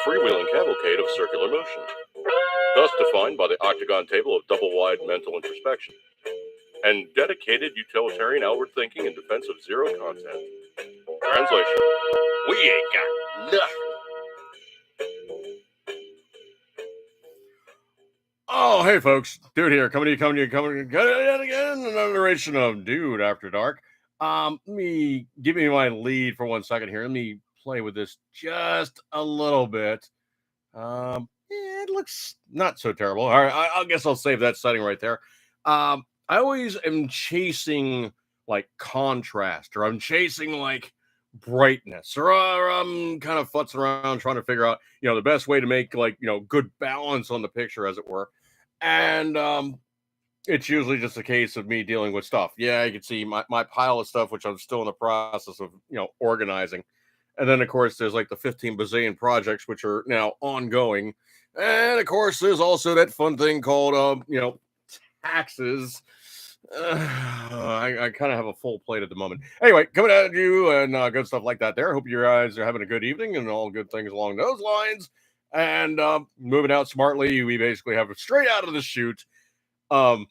freewheeling cavalcade of circular motion, thus defined by the octagon table of double-wide mental introspection, and dedicated utilitarian outward thinking in defense of zero content. Translation: we ain't got nothing. Oh, hey folks, Dude here, coming to you again, another narration of Dude After Dark. Let me give me my lead for 1 second here. Let me play with this just a little bit. It looks not so terrible. All right, I guess I'll save that setting right there. I always am chasing like contrast, or I'm chasing like brightness, or I'm kind of futzing around trying to figure out, the best way to make like, good balance on the picture, as it were. And it's usually just a case of me dealing with stuff. Yeah, you can see my pile of stuff, which I'm still in the process of, organizing. And then, of course, there's like the 15 bazillion projects, which are now ongoing. And of course, there's also that fun thing called, taxes. I kind of have a full plate at the moment. Anyway, coming at you and good stuff like that there. Hope you guys are having a good evening and all good things along those lines. And moving out smartly, we basically have straight out of the chute. Facebook,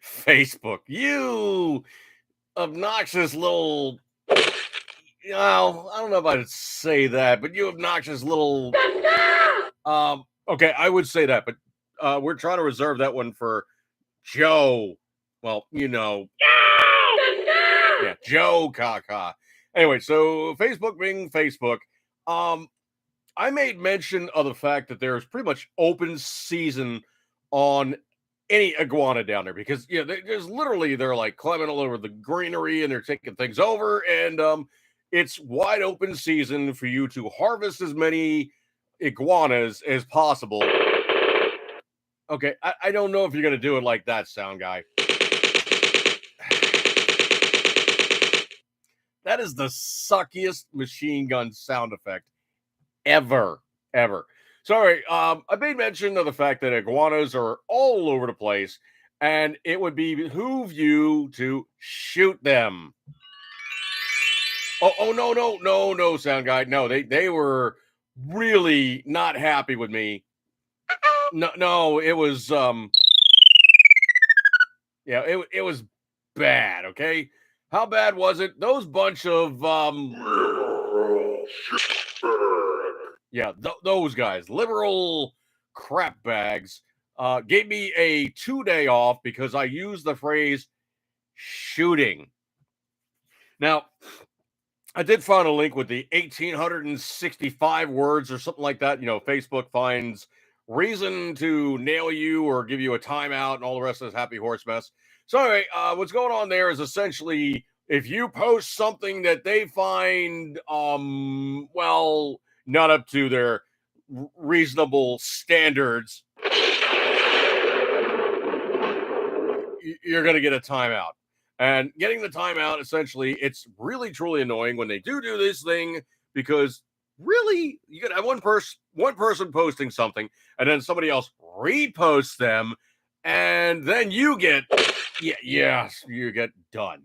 Facebook, you obnoxious little. I don't know if I'd say that, but you obnoxious little. Okay, I would say that, but we're trying to reserve that one for Joe. Well, yeah, Joe Kaka. Anyway, so Facebook being Facebook, I made mention of the fact that there's pretty much open season on any iguana down there, because there's literally, they're like climbing all over the greenery and they're taking things over, and it's wide open season for you to harvest as many iguanas as possible. Okay, I don't know if you're gonna do it like that, sound guy. That is the suckiest machine gun sound effect ever. Sorry, I made mention of the fact that iguanas are all over the place, and it would behoove you to shoot them. Oh no, sound guy. No, they were really not happy with me. No, it was yeah, it was bad, okay? How bad was it? Those bunch of yeah, those guys, liberal crap bags, gave me a 2-day off because I used the phrase shooting. Now, I did find a link with the 1,865 words or something like that. Facebook finds reason to nail you or give you a timeout and all the rest of this happy horse mess. So anyway, what's going on there is essentially, if you post something that they find, well, not up to their reasonable standards, you're going to get a timeout. And getting the timeout, essentially, it's really truly annoying when they do this thing, because really, you could have one person posting something, and then somebody else reposts them, and then you get you get done.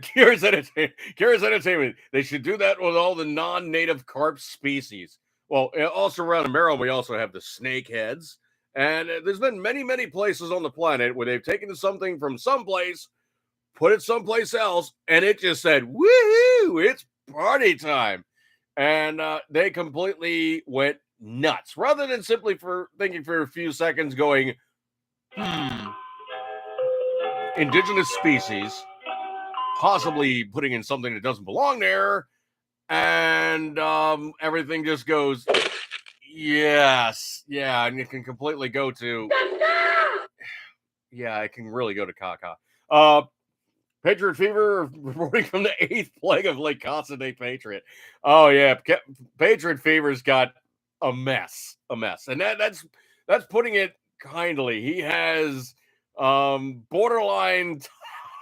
Curious Entertainment. They should do that with all the non-native carp species. Well, also around Maryland, we also have the snakeheads. And there's been many places on the planet where they've taken something from someplace, put it someplace else, and it just said, woohoo, it's party time. And they completely went nuts. Rather than simply for thinking for a few seconds going, indigenous species, possibly putting in something that doesn't belong there, and everything just goes, yes, yeah, and it can completely go to, yeah, it can really go to caca. Patriot Fever reporting from the 8th plague of Lake Constantine Patriot. Oh yeah, Patriot Fever's got a mess, and that's putting it kindly. He has borderline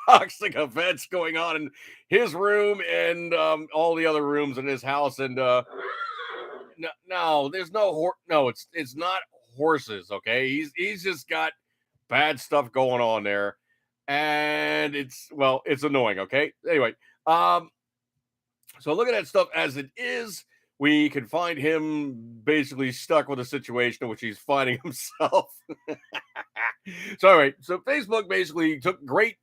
toxic events going on in his room and all the other rooms in his house. And no, there's no it's not horses. Okay, he's just got bad stuff going on there, and it's annoying. Okay, anyway, So looking at stuff as it is, we can find him basically stuck with a situation in which he's finding himself. So, all right. So Facebook basically took great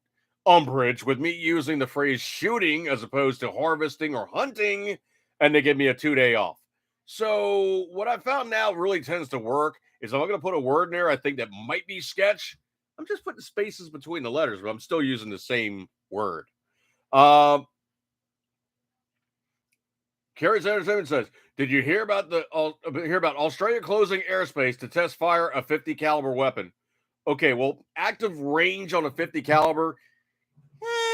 umbrage with me using the phrase shooting as opposed to harvesting or hunting, and they give me a 2 day off. So, what I found now really tends to work is if I'm going to put a word in there, I think that might be sketch. I'm just putting spaces between the letters, but I'm still using the same word. Um, Carrie's Entertainment says, "Did you hear about Australia closing airspace to test fire a 50 caliber weapon?" Okay, well, active range on a 50 caliber,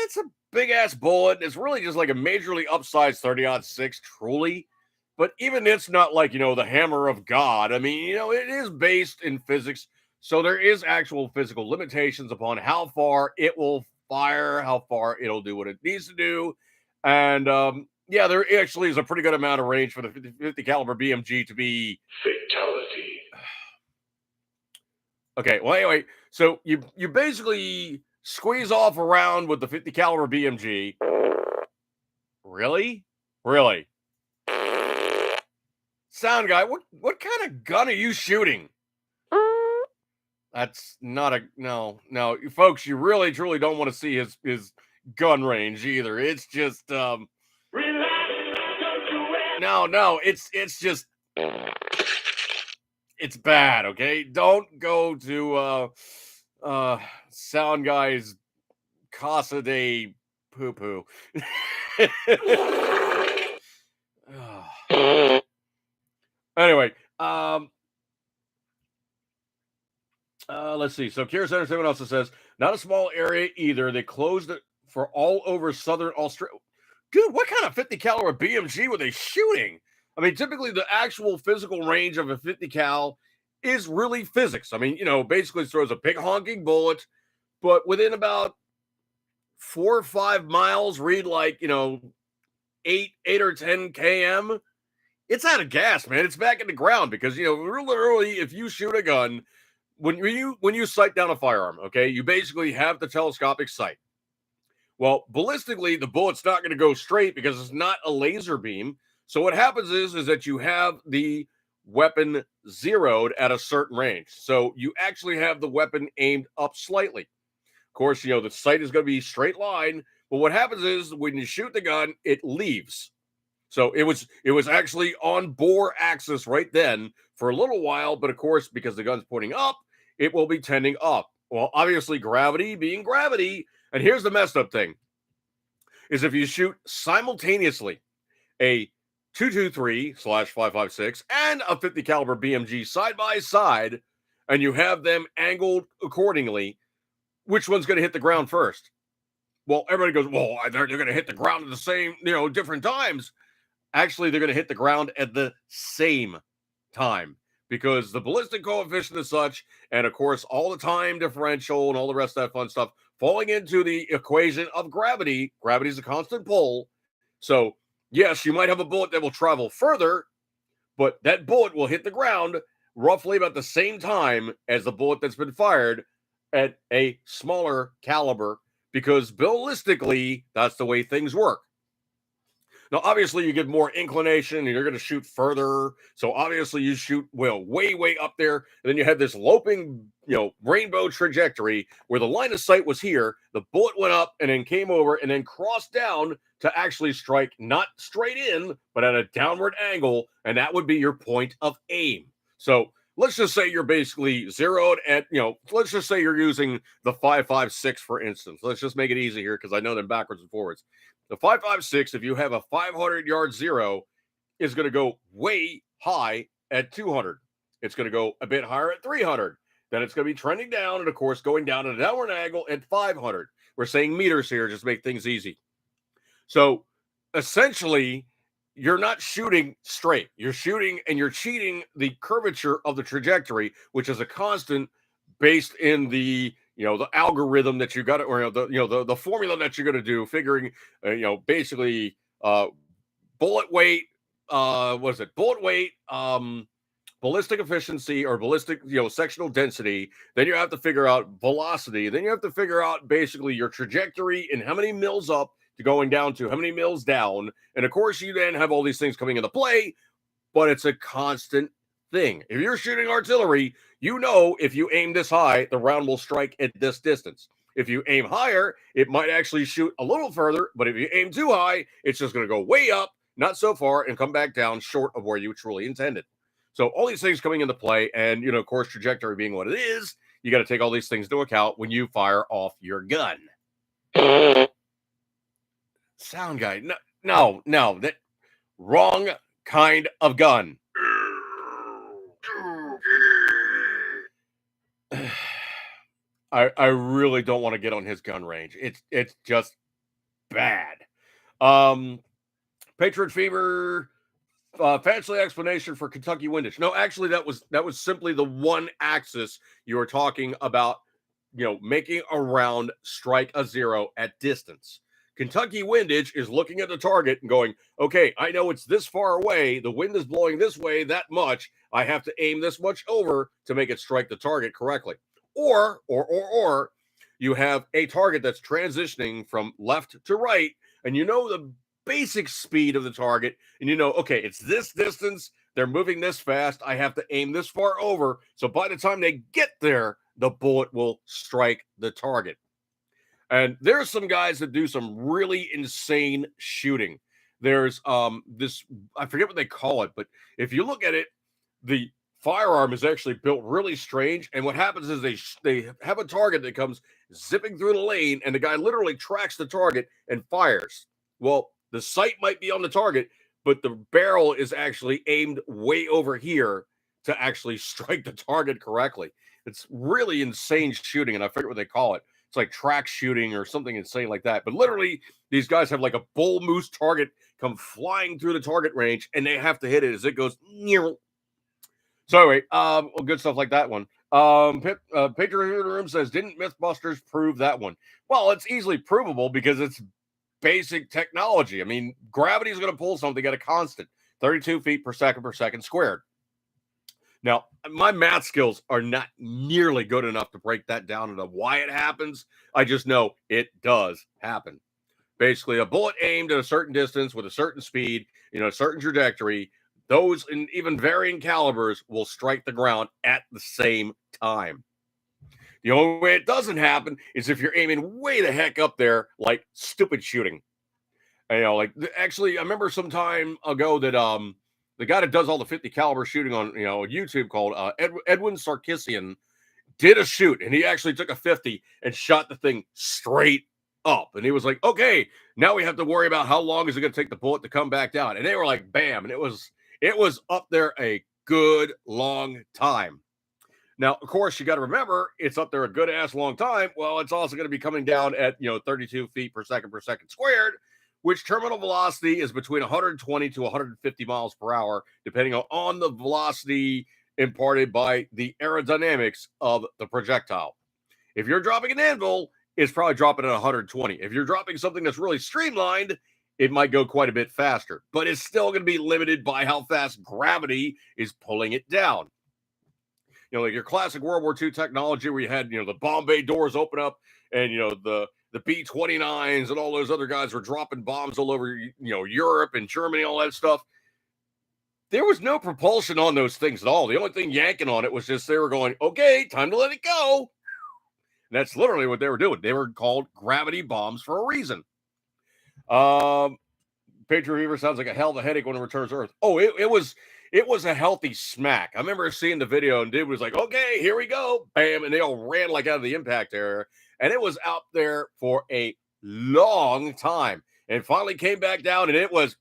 it's a big ass bullet. It's really just like a majorly upsized 30-06, truly. But even it's not like, the hammer of God. I mean, it is based in physics. So there is actual physical limitations upon how far it will fire, how far it'll do what it needs to do. And yeah, there actually is a pretty good amount of range for the 50 caliber BMG to be Fatality. okay. Well, anyway, so you basically squeeze off around with the 50 caliber BMG. Really? Really? Sound guy, what kind of gun are you shooting? That's not a no, folks. You really truly don't want to see his gun range either. It's just no, it's just it's bad. Okay, don't go to sound guy's Casa de Poo Poo. Anyway, let's see. So Kira Center 7 also says, not a small area either. They closed it for all over southern Australia. Dude, what kind of 50 caliber BMG were they shooting? I mean, typically the actual physical range of a 50 cal is really physics. I mean, basically throws a big honking bullet, but within about 4 or 5 miles, read like, 8 or 10 km, it's out of gas, man. It's back in the ground because, literally, if you shoot a gun, when you sight down a firearm, okay, you basically have the telescopic sight. Well, ballistically, the bullet's not going to go straight because it's not a laser beam. So what happens is that you have the weapon zeroed at a certain range. So you actually have the weapon aimed up slightly. Of course, the sight is going to be straight line. But what happens is when you shoot the gun, it leaves. So it was actually on bore axis right then for a little while. But of course, because the gun's pointing up, it will be tending up. Well, obviously, gravity being gravity. And here's the messed up thing is if you shoot simultaneously a 223/556 and a 50 caliber BMG side by side, and you have them angled accordingly, which one's going to hit the ground first? Well, everybody goes, well, they're going to hit the ground at the same, different times. Actually, they're going to hit the ground at the same time because the ballistic coefficient is such, and of course, all the time differential and all the rest of that fun stuff falling into the equation of gravity. Gravity is a constant pull. So, yes, you might have a bullet that will travel further, but that bullet will hit the ground roughly about the same time as the bullet that's been fired at a smaller caliber because ballistically, that's the way things work. Now, obviously, you get more inclination and you're going to shoot further. So, obviously, you shoot, way, way up there. And then you have this loping, rainbow trajectory where the line of sight was here. The bullet went up and then came over and then crossed down to actually strike not straight in, but at a downward angle. And that would be your point of aim. So, let's just say you're basically zeroed at, let's just say you're using the 5.56, for instance. Let's just make it easy here because I know them backwards and forwards. The 5.56, if you have a 500-yard zero, is going to go way high at 200. It's going to go a bit higher at 300. Then it's going to be trending down and, of course, going down at a downward angle at 500. We're saying meters here just to make things easy. So, essentially, you're not shooting straight. You're shooting and you're cheating the curvature of the trajectory, which is a constant based in the the algorithm that you got to, or the formula that you're going to do, figuring basically bullet weight, what is it? Bullet weight, ballistic efficiency, or ballistic sectional density. Then you have to figure out velocity. Then you have to figure out basically your trajectory and how many mils up to going down to how many mils down. And of course, you then have all these things coming into play, but it's a constant thing. If you're shooting artillery, you know if you aim this high, the round will strike at this distance. If you aim higher, it might actually shoot a little further, but if you aim too high, it's just going to go way up, not so far, and come back down short of where you truly intended. So all these things coming into play, and of course, trajectory being what it is, you got to take all these things into account when you fire off your gun. Sound guy, no, that wrong kind of gun. I really don't want to get on his gun range. It's just bad. Patriot Fever, fancy explanation for Kentucky windage. No, actually, that was simply the one axis you were talking about. Making a round strike a zero at distance. Kentucky windage is looking at the target and going, okay, I know it's this far away. The wind is blowing this way that much. I have to aim this much over to make it strike the target correctly. Or you have a target that's transitioning from left to right, and the basic speed of the target, and okay, it's this distance. They're moving this fast. I have to aim this far over. So by the time they get there, the bullet will strike the target. And there's some guys that do some really insane shooting. There's this, I forget what they call it, but if you look at it, the firearm is actually built really strange. And what happens is they have a target that comes zipping through the lane, and the guy literally tracks the target and fires. Well, the sight might be on the target, but the barrel is actually aimed way over here to actually strike the target correctly. It's really insane shooting, and I forget what they call it. It's like track shooting or something insane like that. But literally, these guys have like a bull moose target come flying through the target range, and they have to hit it as it goes near. So anyway, good stuff like that one. Patriot in the Room says, didn't Mythbusters prove that one? Well, it's easily provable because it's basic technology. I mean, gravity is going to pull something at a constant 32 feet per second squared. Now, my math skills are not nearly good enough to break that down into why it happens. I just know it does happen. Basically, a bullet aimed at a certain distance with a certain speed, a certain trajectory, those in even varying calibers will strike the ground at the same time. The only way it doesn't happen is if you're aiming way the heck up there, like stupid shooting. Actually, I remember some time ago that the guy that does all the 50 caliber shooting on YouTube called Edwin Sarkisian did a shoot, and he actually took a 50 and shot the thing straight up. And he was like, okay, now we have to worry about how long is it going to take the bullet to come back down. And they were like, bam, and it was up there a good long time. Now, of course, you got to remember it's up there a good ass long time. Well, it's also going to be coming down at 32 feet per second squared, which terminal velocity is between 120 to 150 miles per hour, depending on the velocity imparted by the aerodynamics of the projectile. If you're dropping an anvil, it's probably dropping at 120. If you're dropping something that's really streamlined, it might go quite a bit faster, but it's still going to be limited by how fast gravity is pulling it down. Like your classic World War II technology where you had, the bomb bay doors open up and, the B-29s and all those other guys were dropping bombs all over, Europe and Germany, all that stuff. There was no propulsion on those things at all. The only thing yanking on it was just they were going, okay, time to let it go. And that's literally what they were doing. They were called gravity bombs for a reason. Patriot Fever sounds like a hell of a headache when it returns to Earth. Oh, it was a healthy smack. I remember seeing the video and dude was like, okay, here we go. Bam. And they all ran like out of the impact area. And it was out there for a long time and finally came back down and it was,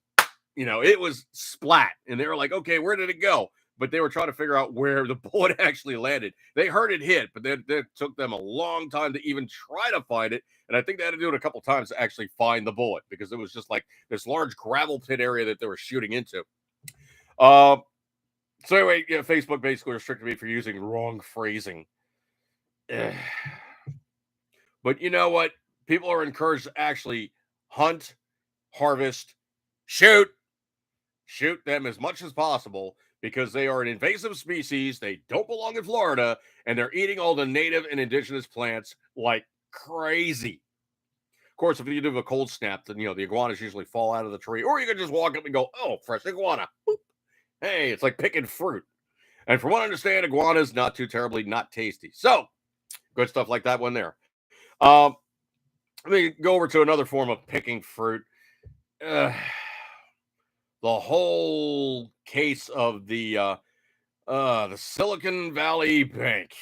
it was splat. And they were like, okay, where did it go? But they were trying to figure out where the bullet actually landed. They heard it hit, but then it took them a long time to even try to find it. And I think they had to do it a couple times to actually find the bullet because it was just like this large gravel pit area that they were shooting into. So anyway, Facebook basically restricted me for using wrong phrasing. But you know what? People are encouraged to actually hunt, harvest, shoot them as much as possible because they are an invasive species. They don't belong in Florida, and they're eating all the native and indigenous plants like crazy. Of course, if you do a cold snap, then the iguanas usually fall out of the tree, or you can just walk up and go, "Oh, fresh iguana." Boop. Hey, it's like picking fruit. And from what I understand, iguanas not too terribly not tasty. So good stuff like that one there. Um, Let me go over to another form of picking fruit. Uh, the whole case of the Silicon Valley Bank.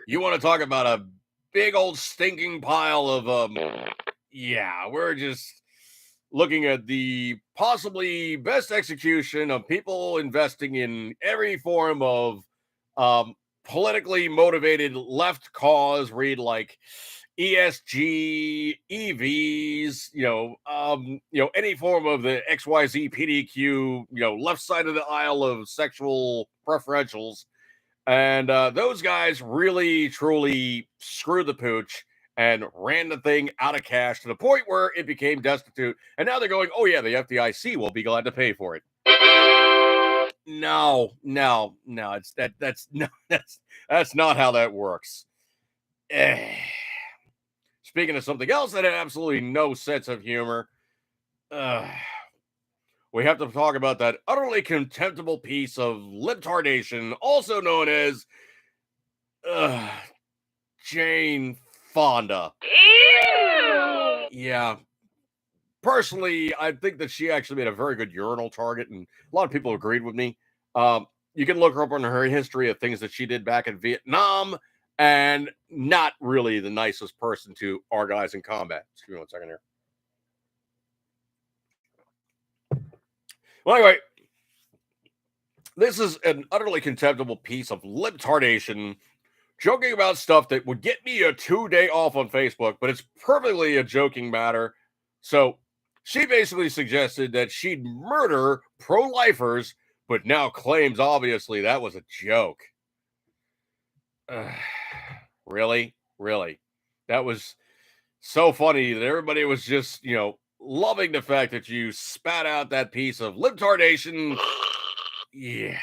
You want to talk about a big old stinking pile of yeah, we're just looking at the possibly best execution of people investing in every form of um politically motivated left cause, read like ESG, EVs, any form of the XYZ PDQ, left side of the aisle of sexual preferentials. And those guys really, truly screwed the pooch and ran the thing out of cash to the point where it became destitute. And now they're going, oh, yeah, the FDIC will be glad to pay for it. No, no, no. That's no, that's not how that works. Speaking of something else that had absolutely no sense of humor, we have to talk about that utterly contemptible piece of libtardation, also known as Jane Fonda. Ew! Yeah. Personally, I think that she actually made a very good urinal target, and a lot of people agreed with me. You can look her up on her history of things that she did back in Vietnam, and not really the nicest person to our guys in combat. Excuse me one second here. Well, anyway, this is an utterly contemptible piece of libtardation joking about stuff that would get me a 2-day off on Facebook, but it's perfectly a joking matter. So she basically suggested that she'd murder pro-lifers, but now claims obviously that was a joke. Really? Really? That was so funny that everybody was just, loving the fact that you spat out that piece of libtardation. Yeah.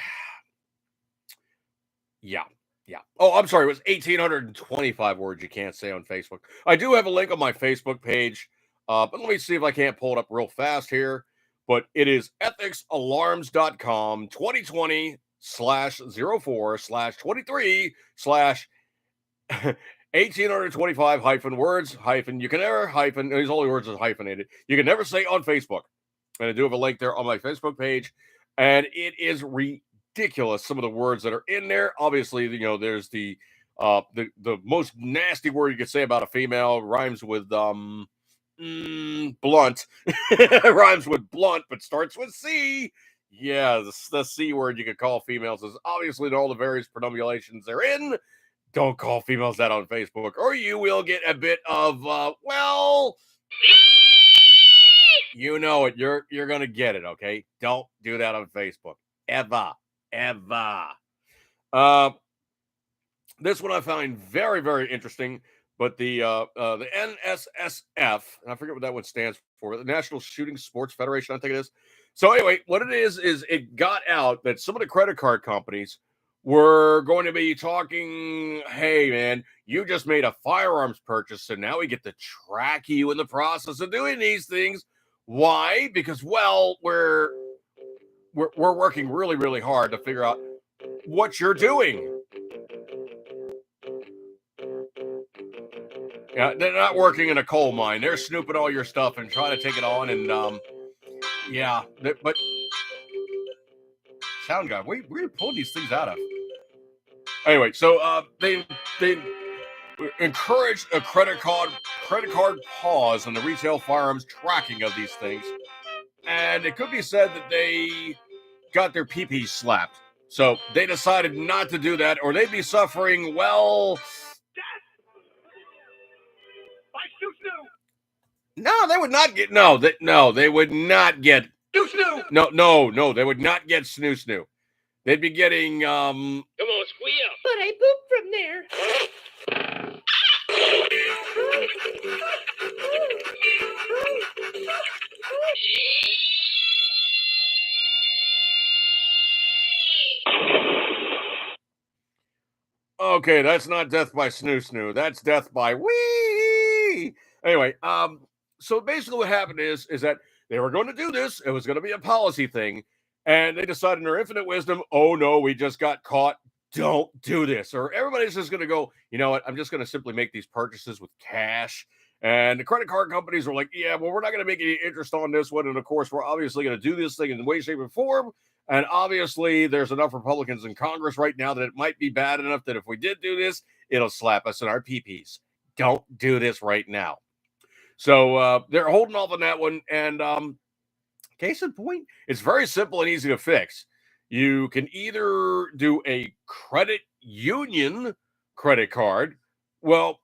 Yeah. Yeah. Oh, I'm sorry. It was 1,825 words you can't say on Facebook. I do have a link on my Facebook page, but let me see if I can't pull it up real fast here. But it is ethicsalarms.com 2020/04/23/ 1,825 hyphen words hyphen. You can never hyphen. These only words are hyphenated. You can never say on Facebook. And I do have a link there on my Facebook page. And it is ridiculous, some of the words that are in there. Obviously, there's the most nasty word you could say about a female rhymes with blunt. Rhymes with blunt, but starts with C. Yeah, the C word you could call females is obviously in all the various pronunciations they're in. Don't call females that on Facebook, or you will get a bit of well, you know it. You're gonna get it, okay? Don't do that on Facebook. Ever. This one I find very, very interesting. But the NSSF, and I forget what that one stands for, the National Shooting Sports Federation, I think it is. So anyway, what it is it got out that some of the credit card companies were going to be talking, hey man, you just made a firearms purchase, so now we get to track you in the process of doing these things. Why? Because we're working really, really hard to figure out what you're doing. Yeah, they're not working in a coal mine. They're snooping all your stuff and trying to take it on. And but sound guy, where you pull these things out of? Anyway, so they encouraged a credit card pause on the retail firearms tracking of these things, and it could be said that they got their pee-pee slapped. So they decided not to do that, or they'd be suffering, well, no, they would not get. No, they would not get. No, they would not get snoo. They'd be getting. Come on, squeal. But I pooped from there. Okay, that's not death by snoo snoo. That's death by wee. Anyway, so basically what happened is that they were going to do this. It was going to be a policy thing, and they decided in their infinite wisdom, oh no, we just got caught. Don't do this. Or everybody's just going to go, you know what? I'm just going to simply make these purchases with cash. And the credit card companies were like, yeah, well, we're not going to make any interest on this one. And of course, we're obviously going to do this thing in way, shape, and form. And obviously, there's enough Republicans in Congress right now that it might be bad enough that if we did do this, it'll slap us in our peepees. Don't do this right now. So they're holding off on that one. And case in point, it's very simple and easy to fix. You can either do a credit union credit card. Well,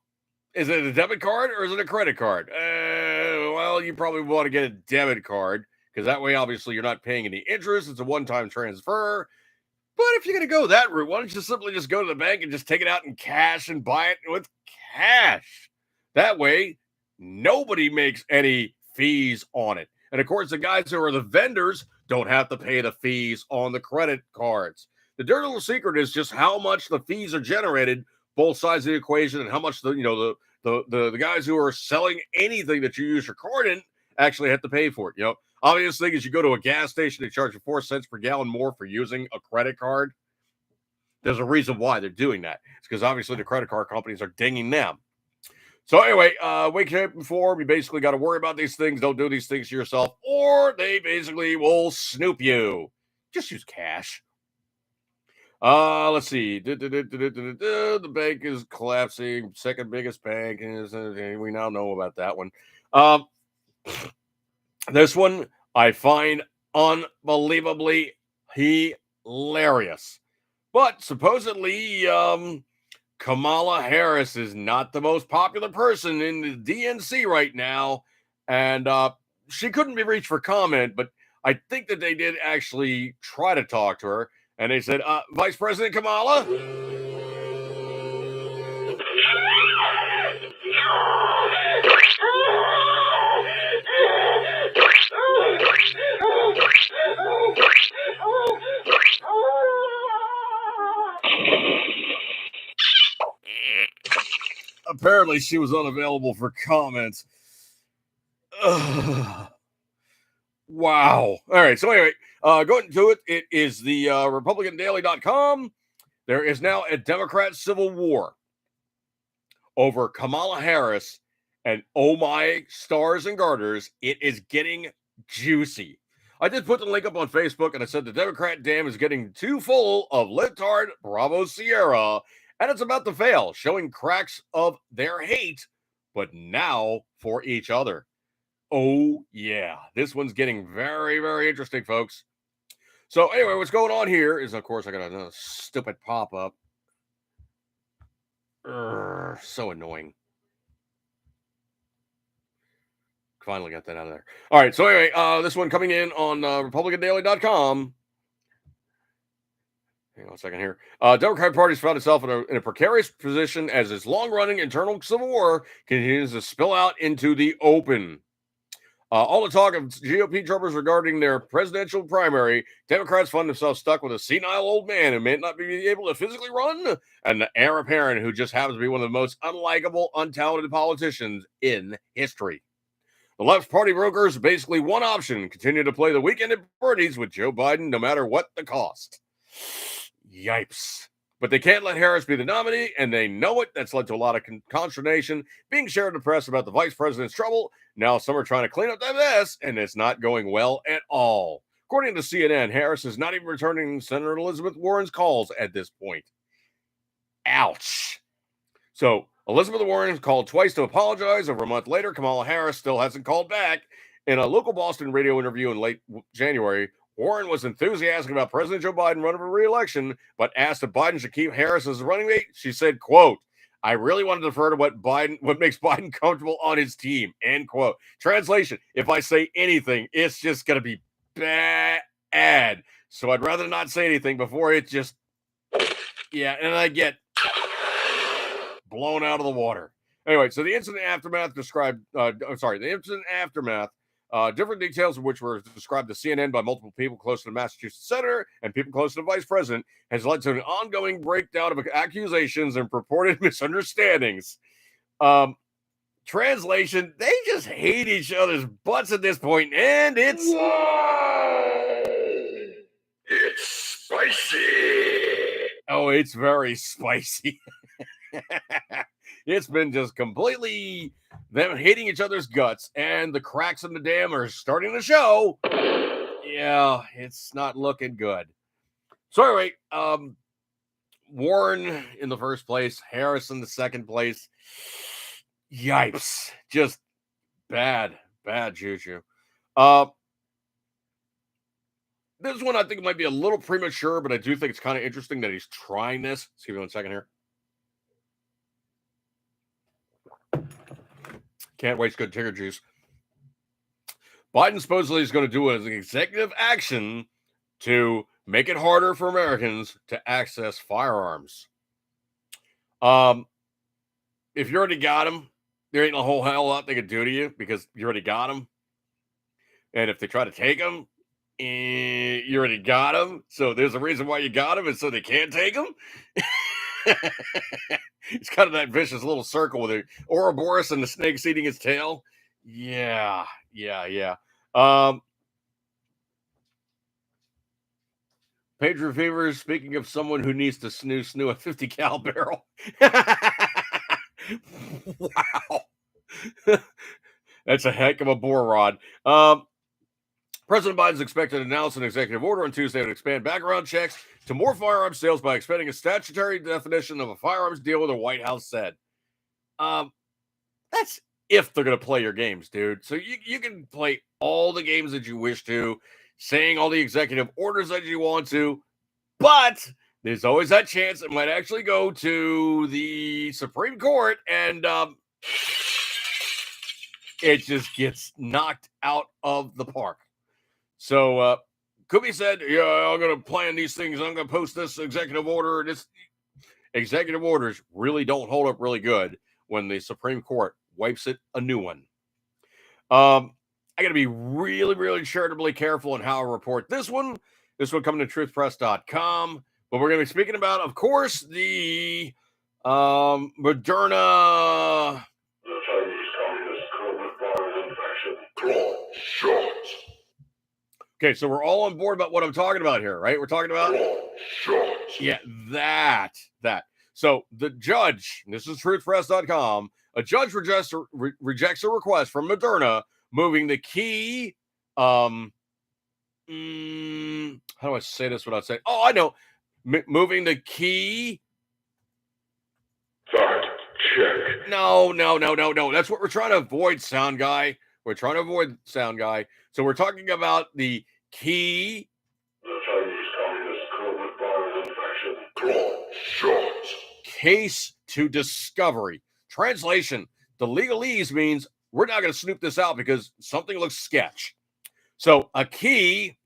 is it a debit card or is it a credit card? Well, you probably want to get a debit card because that way, obviously, you're not paying any interest. It's a one-time transfer. But if you're going to go that route, why don't you simply just go to the bank and just take it out in cash and buy it with cash? That way, nobody makes any fees on it. And of course, the guys who are the vendors don't have to pay the fees on the credit cards. The dirty little secret is just how much the fees are generated, both sides of the equation, and how much the guys who are selling anything that you use your card in actually have to pay for it. Obvious thing is you go to a gas station, they charge you 4 cents per gallon more for using a credit card. There's a reason why they're doing that. It's because obviously the credit card companies are dinging them. So anyway, wake up before you basically got to worry about these things. Don't do these things to yourself, or they basically will snoop you. Just use cash. Let's see. The bank is collapsing. Second biggest bank is. We now know about that one. This one I find unbelievably hilarious, but supposedly, Kamala Harris is not the most popular person in the DNC right now, and she couldn't be reached for comment, but I think that they did actually try to talk to her, and they said, Vice President Kamala? Apparently, she was unavailable for comments. Wow. All right. So anyway, going to it, it is the RepublicanDaily.com. There is now a Democrat civil war over Kamala Harris, and oh my stars and garters, it is getting juicy. I did put the link up on Facebook, and I said the Democrat dam is getting too full of libtard Bravo Sierra, and it's about to fail, showing cracks of their hate, but now for each other. Oh, yeah. This one's getting very, very interesting, folks. So anyway, what's going on here is, of course, I got another stupid pop-up. So annoying. Finally got that out of there. All right, so anyway, this one coming in on RepublicanDaily.com. Hang on a second here. Democratic Party's found itself in a precarious position as its long-running internal civil war continues to spill out into the open. All the talk of GOP troubles regarding their presidential primary, Democrats find themselves stuck with a senile old man who may not be able to physically run, and the heir apparent who just happens to be one of the most unlikable, untalented politicians in history. The left party brokers basically one option: continue to play the weekend at Bernie's with Joe Biden, no matter what the cost. Yipes. But they can't let Harris be the nominee, and they know it. That's led to a lot of consternation being shared in the press about the vice president's trouble. Now some are trying to clean up that mess, and it's not going well at all. According to CNN, Harris is not even returning Senator Elizabeth Warren's calls at this point. Ouch. So Elizabeth Warren called twice to apologize. Over a month later, Kamala Harris still hasn't called back. In a local Boston radio interview in late January, Warren was enthusiastic about President Joe Biden running for re-election, but asked if Biden should keep Harris as running mate. She said, quote, I really want to defer to what makes Biden comfortable on his team, end quote. Translation, if I say anything, it's just going to be bad. So I'd rather not say anything before it just, yeah, and I get blown out of the water. Anyway, so the incident aftermath Different details of which were described to CNN by multiple people close to the Massachusetts senator and people close to the vice president has led to an ongoing breakdown of accusations and purported misunderstandings. Translation, they just hate each other's butts at this point, and it's... Whoa! It's spicy! Oh, it's very spicy. It's been just completely them hating each other's guts, and the cracks in the dam are starting to show. Yeah, it's not looking good. So anyway, Warren in the first place, Harris in the second place. Yipes. Just bad juju. This one I think might be a little premature, but I do think it's kind of interesting that he's trying this. Let's give me 1 second here. Can't waste good ticker juice. Biden supposedly is going to do an executive action to make it harder for Americans to access firearms. If you already got them, there ain't a whole hell lot they could do to you because you already got them. And if they try to take them, you already got them. So there's a reason why you got them, and so they can't take them. It's kind of that vicious little circle with the Ouroboros and the snakes eating its tail. Yeah. Pedro Fever, speaking of someone who needs to snoo a 50 cal barrel. Wow. That's a heck of a bore rod. President Biden is expected to announce an executive order on Tuesday to expand background checks to more firearms sales by expanding a statutory definition of a firearms deal, the White House said. That's if they're going to play your games, dude. So you can play all the games that you wish to, saying all the executive orders that you want to, but there's always that chance it might actually go to the Supreme Court and it just gets knocked out of the park. So could be said, yeah, I'm going to plan these things. I'm going to post this executive order. This executive orders really don't hold up really good when the Supreme Court wipes it a new one. I got to be really, really charitably careful in how I report this one. This one coming to truthpress.com. But we're going to be speaking about, of course, the Moderna. The Chinese Communist COVID-19 infection. Claw shot. Okay, so we're all on board about what I'm talking about here, right? We're talking about... Claw shot. Yeah, that. So the judge, this is truthpress.com, a judge rejects a request from Moderna moving the key... how do I say this without saying... Oh, I know. Moving the key... Fact check. No. That's what we're trying to avoid, sound guy. We're trying to avoid sound guy. So we're talking about the key... The Chinese Communist COVID-19 infection. Claw shot. Case to discovery. Translation, the legalese means we're not going to snoop this out because something looks sketch. So a key...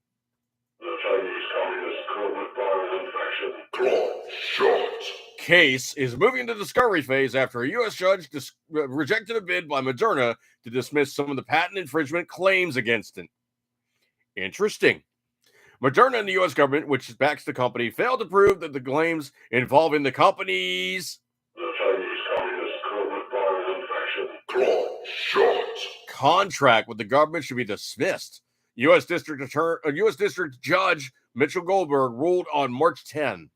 The Chinese Communist COVID-19 infection. Claw shot. Case is moving to discovery phase after a U.S. judge rejected a bid by Moderna to dismiss some of the patent infringement claims against it. Interesting. Moderna and the U.S. government, which backs the company, failed to prove that the claims involving the company's... The Chinese Communist COVID-19 infection. Claw shot. Contract with the government should be dismissed. U.S. District Judge Mitchell Goldberg ruled on March 10.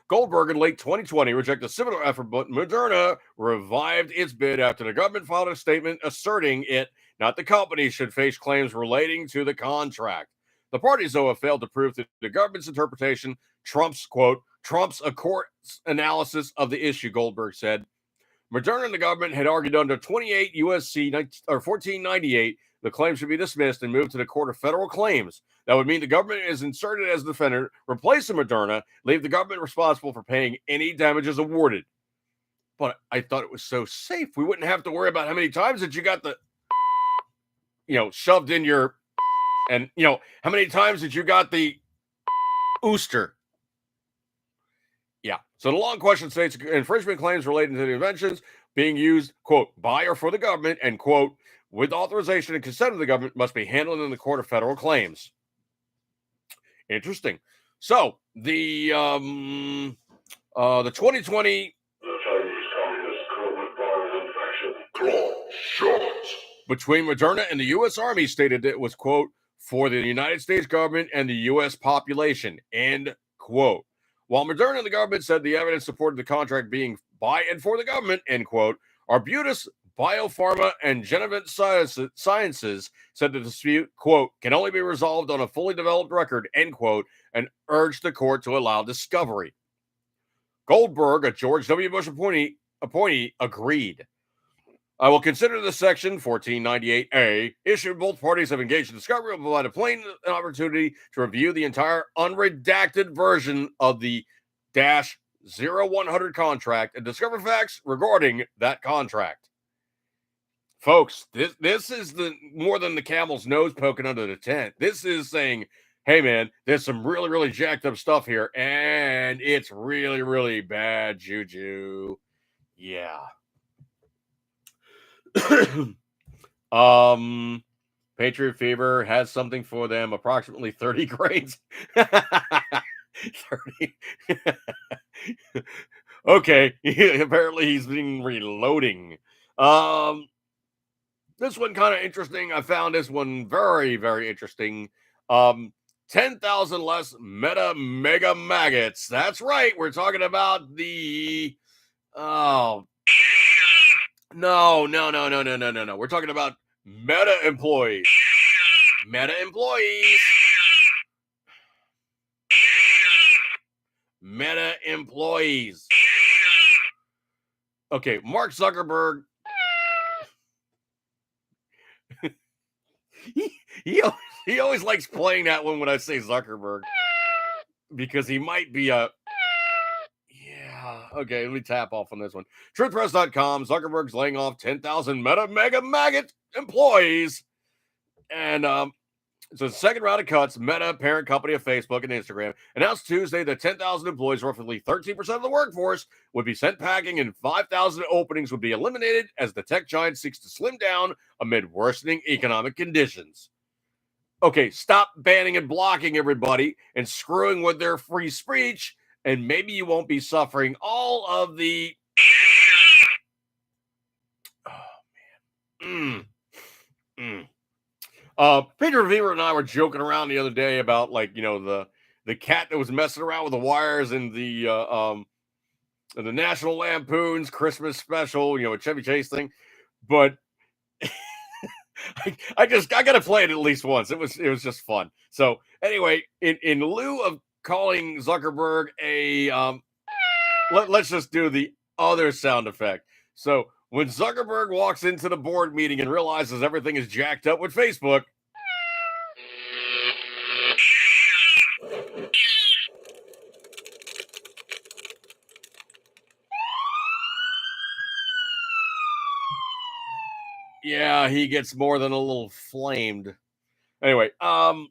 Goldberg in late 2020 rejected a similar effort, but Moderna revived its bid after the government filed a statement asserting it, not the company, should face claims relating to the contract. The parties, though, have failed to prove that the government's interpretation trumps a court's analysis of the issue, Goldberg said. Moderna and the government had argued under 28 U.S.C. 1498 the claim should be dismissed and moved to the Court of Federal Claims. That would mean the government is inserted as defendant, replacing Moderna, leave the government responsible for paying any damages awarded. But I thought it was so safe. We wouldn't have to worry about how many times that you got the, shoved in your, and, how many times that you got the ooster. Yeah. So the long question states infringement claims relating to the inventions being used, quote, by or for the government, and, quote, with authorization and consent of the government, must be handled in the Court of Federal Claims. Interesting. So the 2020 The Chinese Communist COVID-viral infection. Claw shots. between Moderna and the U.S. Army stated it was, quote, for the United States government and the U.S. population, end quote. While Moderna and the government said the evidence supported the contract being by and for the government, end quote, Arbutus Biopharma and Genevant Sciences said the dispute, quote, can only be resolved on a fully developed record, end quote, and urged the court to allow discovery. Goldberg, a George W. Bush appointee, agreed. I will consider the section 1498A issue. Both parties have engaged in discovery will provide a plain opportunity to review the entire unredacted version of the -0100 contract and discover facts regarding that contract. Folks, this is the more than the camel's nose poking under the tent. This is saying, hey man, there's some really, really jacked up stuff here, and it's really, really bad juju. Yeah. Patriot Fever has something for them, approximately 30 grades. 30. Okay, apparently he's been reloading. This one kind of interesting. I found this one very, very interesting. 10,000 less mega maggots. That's right. We're talking about the no. We're talking about Meta employees. Meta employees. Meta employees. Okay, Mark Zuckerberg. he always likes playing that one when I say Zuckerberg because he might be a. Yeah. Okay, let me tap off on this one. TruthPress.com. Zuckerberg's laying off 10,000 mega maggot employees. And so the second round of cuts, Meta, parent company of Facebook and Instagram, announced Tuesday that 10,000 employees, roughly 13% of the workforce, would be sent packing and 5,000 openings would be eliminated as the tech giant seeks to slim down amid worsening economic conditions. Okay, stop banning and blocking everybody and screwing with their free speech, and maybe you won't be suffering all of the... Oh, man. Peter Weaver and I were joking around the other day about, like, you know, the cat that was messing around with the wires in the National Lampoon's Christmas special, you know, a Chevy Chase thing. But I got to play it at least once. It was just fun. So anyway, in lieu of calling Zuckerberg a let's just do the other sound effect. So when Zuckerberg walks into the board meeting and realizes everything is jacked up with Facebook, yeah, he gets more than a little flamed. Anyway, so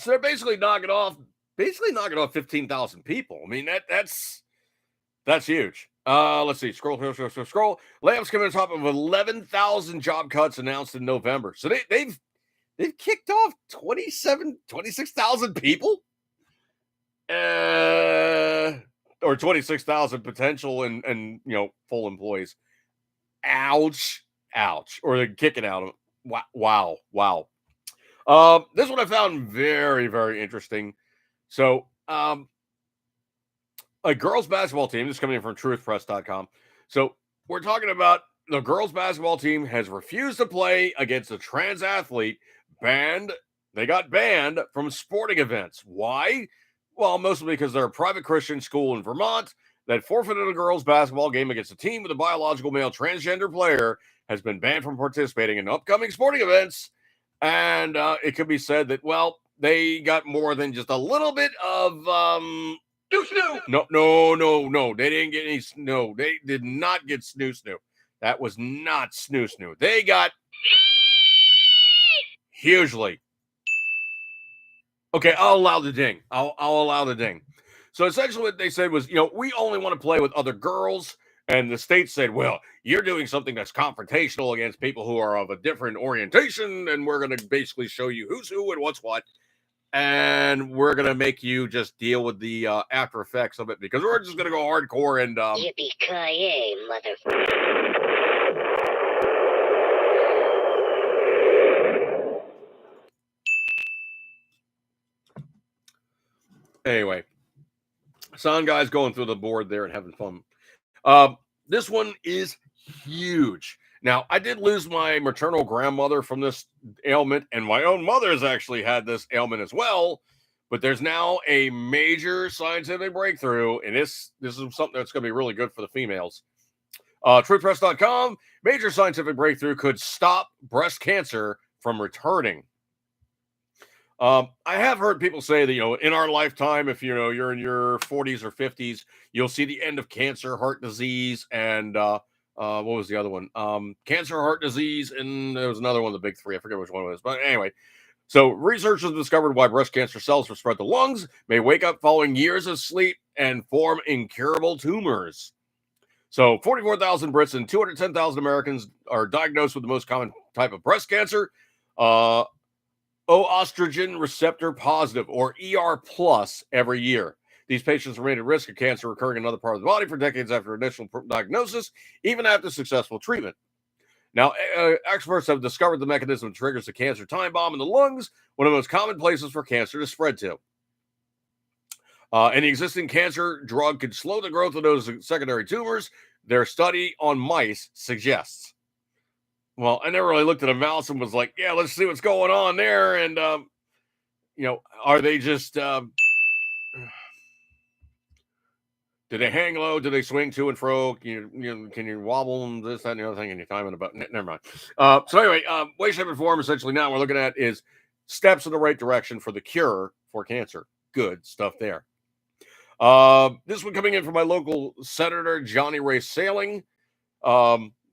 they're basically knocking off 15,000 people. I mean, that's huge. Let's see. Scroll. Layoffs coming on top of 11,000 job cuts announced in November. So they've kicked off 26,000 people, or 26,000 potential and you know, full employees. Ouch. Or they're kicking out. Wow. This one I found very, very interesting. So, a girls basketball team, this is coming in from truthpress.com. So we're talking about the girls basketball team has refused to play against a trans athlete they got banned from sporting events. Why? Well, mostly because they're a private Christian school in Vermont that forfeited a girls basketball game against a team with a biological male transgender player has been banned from participating in upcoming sporting events. And it could be said that, well, they got more than just a little bit of snoo. No. They didn't get any snoo. They did not get snoo. That was not snoo. They got hugely. Okay, I'll allow the ding. I'll allow the ding. So essentially what they said was, you know, we only want to play with other girls And the state said, well, you're doing something that's confrontational against people who are of a different orientation, and we're going to basically show you who's who and what's what. And we're going to make you just deal with the after effects of it because we're just going to go hardcore and... Yippee-ki-yay, motherfucker. Anyway, sound guys going through the board there and having fun. This one is huge. Now, I did lose my maternal grandmother from this ailment, and my own mother has actually had this ailment as well. But there's now a major scientific breakthrough, and this is something that's going to be really good for the females. Truthpress.com, major scientific breakthrough could stop breast cancer from returning. I have heard people say that, in our lifetime, if you're in your 40s or 50s, you'll see the end of cancer, heart disease, and what was the other one? Cancer, heart disease, and there was another one of the big three. I forget which one it was. But anyway, so researchers discovered why breast cancer cells were spread to lungs, may wake up following years of sleep, and form incurable tumors. So 44,000 Brits and 210,000 Americans are diagnosed with the most common type of breast cancer. Estrogen receptor positive, or ER plus, every year. These patients remain at risk of cancer recurring in another part of the body for decades after initial diagnosis, even after successful treatment. Now, experts have discovered the mechanism that triggers the cancer time bomb in the lungs, one of the most common places for cancer to spread to. Any existing cancer drug could slow the growth of those secondary tumors, their study on mice suggests. Well, I never really looked at a mouse and was like, yeah, let's see what's going on there. And, are they just, do they hang low? Do they swing to and fro? Can you wobble them, this, that, and the other thing, and you're timing about, never mind. So anyway, way, shape, and form, essentially now we're looking at is steps in the right direction for the cure for cancer. Good stuff there. This one coming in from my local senator, Johnny Ray Sailing.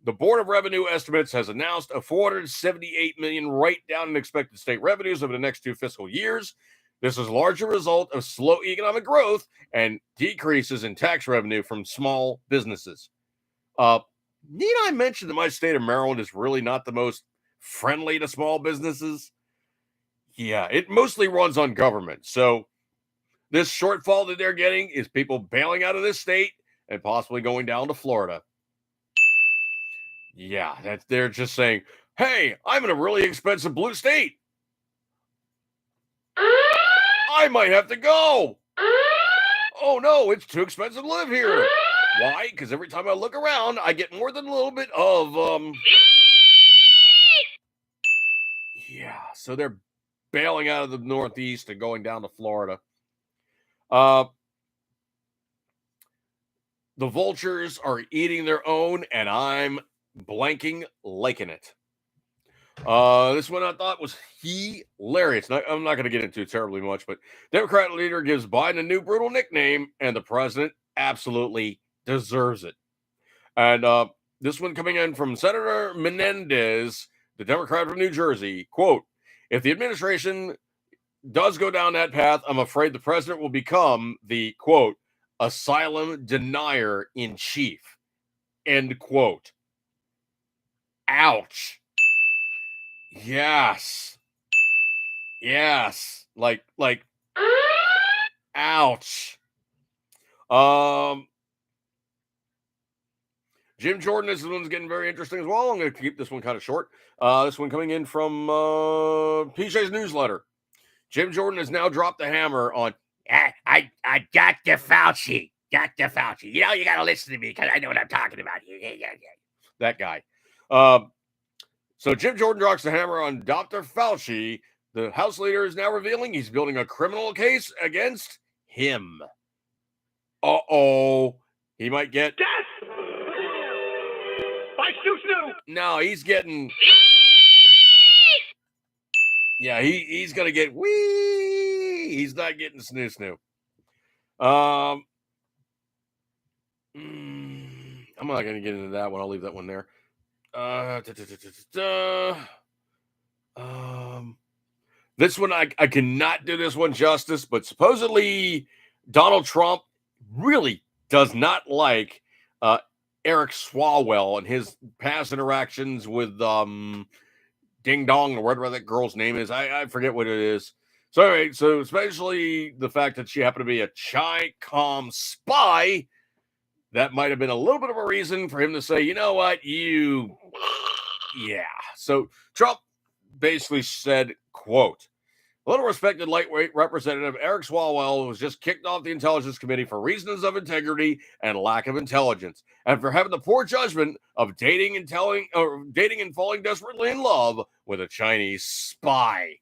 The Board of Revenue Estimates has announced a $478 million write-down in expected state revenues over the next 2 fiscal years. This is largely a result of slow economic growth and decreases in tax revenue from small businesses. Need I mention that my state of Maryland is really not the most friendly to small businesses? Yeah, it mostly runs on government. So this shortfall that they're getting is people bailing out of this state and possibly going down to Florida. Yeah, they're just saying, hey, I'm in a really expensive blue state. I might have to go. Oh, no, it's too expensive to live here. Why? Because every time I look around, I get more than a little bit of, yeah, so they're bailing out of the Northeast and going down to Florida. The vultures are eating their own, and I'm blanking liking it. This one I thought was hilarious. I'm not going to get into it terribly much, but Democrat leader gives Biden a new brutal nickname, and the president absolutely deserves it. And this one coming in from Senator Menendez, the Democrat from New Jersey, quote, if the administration does go down that path, I'm afraid the president will become the, quote, asylum denier in chief, end quote. Ouch. Yes. Like, ouch. Jim Jordan, this one's getting very interesting as well. I'm going to keep this one kind of short. This one coming in from PJ's newsletter. Jim Jordan has now dropped the hammer on, I Dr. Fauci. Dr. Fauci. You got to listen to me because I know what I'm talking about here. Yeah. That guy. So Jim Jordan drops the hammer on Dr. Fauci. The House leader is now revealing he's building a criminal case against him. Uh-oh. He might get... Death! By snoo-snoo! No, he's getting... Yeah, he's going to get... Wee! He's not getting snoo-snoo. I'm not going to get into that one. I'll leave that one there. This one, I cannot do this one justice, but supposedly Donald Trump really does not like Eric Swalwell and his past interactions with Ding Dong or whatever that girl's name is. I forget what it is. So anyway, so especially the fact that she happened to be a Chi-Com spy, that might have been a little bit of a reason for him to say, you know what, yeah. So Trump basically said, quote, a little respected lightweight representative Eric Swalwell was just kicked off the Intelligence Committee for reasons of integrity and lack of intelligence, and for having the poor judgment of dating and falling desperately in love with a Chinese spy.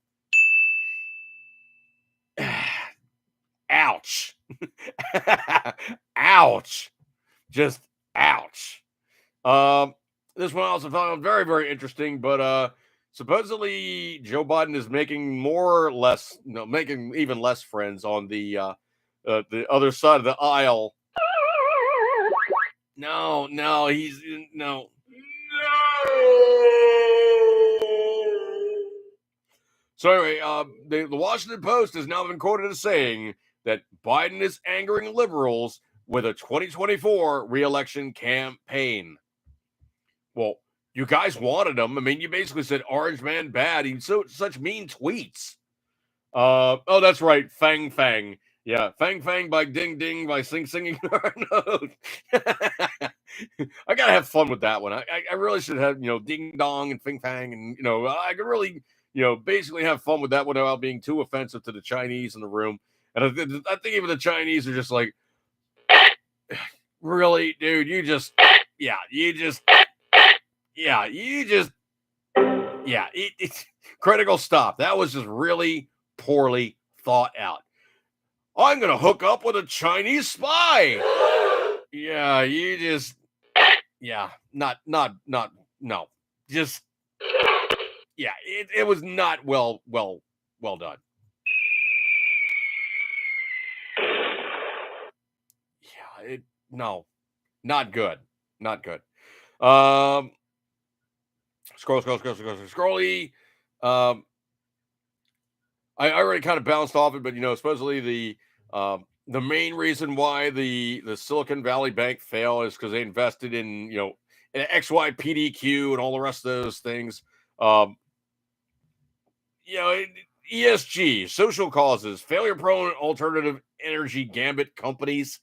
Ouch. Ouch. Just ouch. This one I also found very, very interesting, but supposedly Joe Biden is making making even less friends on the other side of the aisle. No. So anyway, the Washington Post has now been quoted as saying that Biden is angering liberals with a 2024 re-election campaign. Well, you guys wanted him. I mean, you basically said Orange Man bad. He such mean tweets. Oh, that's right, Fang Fang. Yeah, Fang Fang by Ding Ding by Singing. No. I gotta have fun with that one. I really should have Ding Dong and Fing Fang, and I could really basically have fun with that without being too offensive to the Chinese in the room. And I think even the Chinese are just like, really, dude, it's critical stop. That was just really poorly thought out. I'm gonna hook up with a Chinese spy. Yeah, no. Just it was not well done. Yeah, no, not good. Scrolly. I already kind of bounced off it, but supposedly the main reason why the Silicon Valley Bank failed is because they invested in in XYPDQ and all the rest of those things. ESG, social causes, failure-prone alternative energy gambit companies.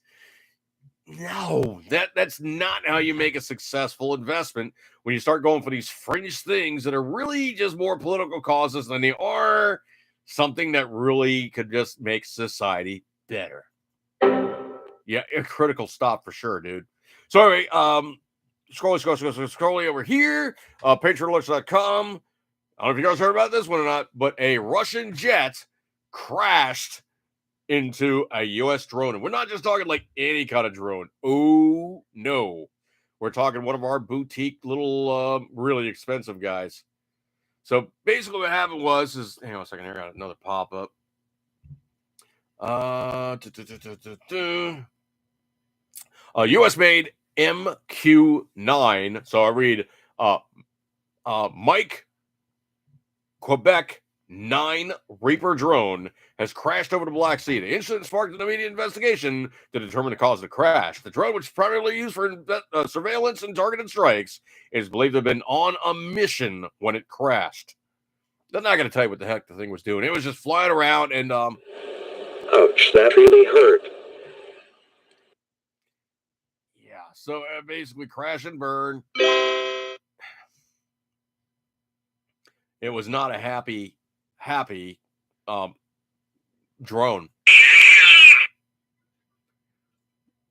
No, that's not how you make a successful investment when you start going for these fringe things that are really just more political causes than they are something that really could just make society better. Yeah, a critical stop for sure, dude. So anyway, scrolling over here, patreonalerts.com. I don't know if you guys heard about this one or not, but a Russian jet crashed into a U.S. drone. And we're not just talking like any kind of drone. Oh, no. We're talking one of our boutique little, really expensive guys. So basically what happened was, hang on a second here, I got another pop-up. U.S.-made MQ-9. So I read Mike Quebec 9 Reaper drone has crashed over the Black Sea. The incident sparked an immediate investigation to determine the cause of the crash. The drone, which is primarily used for surveillance and targeted strikes, is believed to have been on a mission when it crashed. They're not going to tell you what the heck the thing was doing. It was just flying around and ouch, that really hurt. Yeah, so basically crash and burn. It was not a happy drone.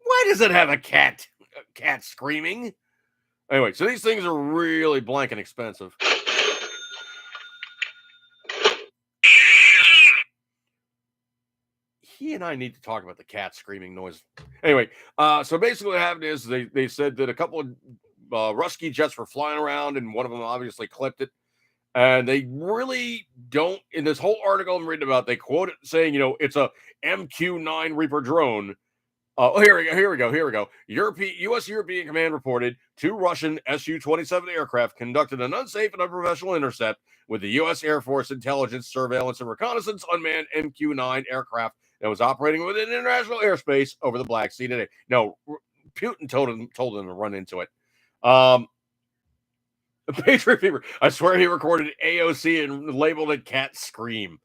Why does it have a cat screaming? Anyway, so these things are really blanking expensive. He and I need to talk about the cat screaming noise. Anyway, so basically what happened is they said that a couple of Rusky jets were flying around, and one of them obviously clipped it. And they really don't, in this whole article I'm reading about, they quote it saying, it's a MQ-9 Reaper drone. Here we go. U.S. European Command reported 2 Russian Su-27 aircraft conducted an unsafe and unprofessional intercept with the U.S. Air Force Intelligence, Surveillance, and Reconnaissance unmanned MQ-9 aircraft that was operating within international airspace over the Black Sea today. No, Putin told them to run into it. Patriot Fever. I swear he recorded AOC and labeled it "Cat Scream."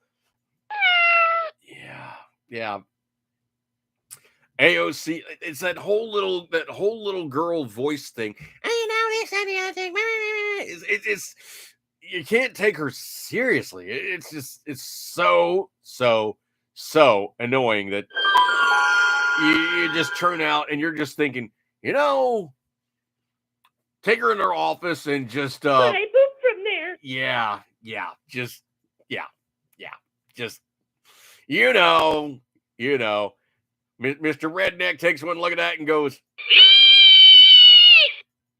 Yeah. AOC. It's that whole little girl voice thing. This and the other thing. It's you can't take her seriously. It's so annoying that you just turn out and you're just thinking, take her in her office and just But I pooped from there. Just Mr. Redneck takes one look at that and goes,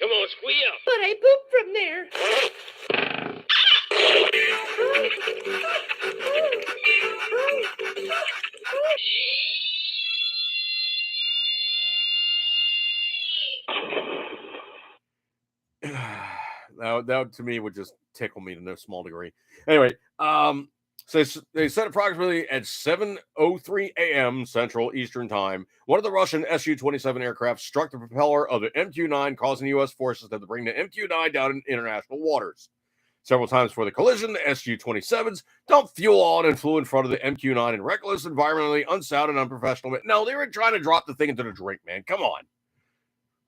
Come on, squeal. But I pooped from there. that to me would just tickle me to no small degree. Anyway, so they said approximately at 7:03 a.m. Central Eastern Time, one of the Russian Su-27 aircraft struck the propeller of the MQ-9, causing U.S. forces to bring the MQ-9 down in international waters. Several times before the collision, the Su-27s dumped fuel on and flew in front of the MQ-9 in reckless, environmentally unsound, and unprofessional. No, they were trying to drop the thing into the drink, man. Come on.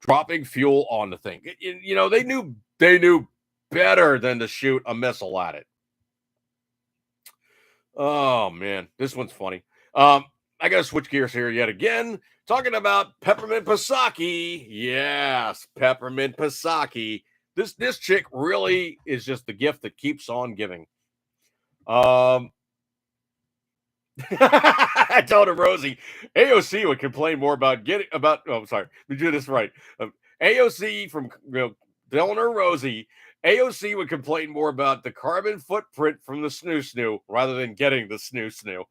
Dropping fuel on the thing. They knew better than to shoot a missile at it. Oh, man. This one's funny. I got to switch gears here yet again. Talking about Peppermint Pasaki. Yes, Peppermint Pasaki. This chick really is just the gift that keeps on giving. I told her Rosie, AOC would complain more about let me do this right. AOC from Delano Rosie, AOC would complain more about the carbon footprint from the snoo rather than getting the snoo.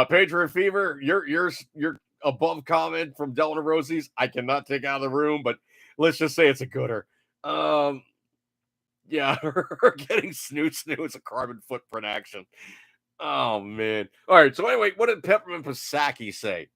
Patriot Fever, you're above comment from Delano Rosie's. I cannot take out of the room, but let's just say it's a gooder. Yeah, her getting snoo is a carbon footprint action. Oh, man. All right, so anyway, what did Peppermint Pasaki say?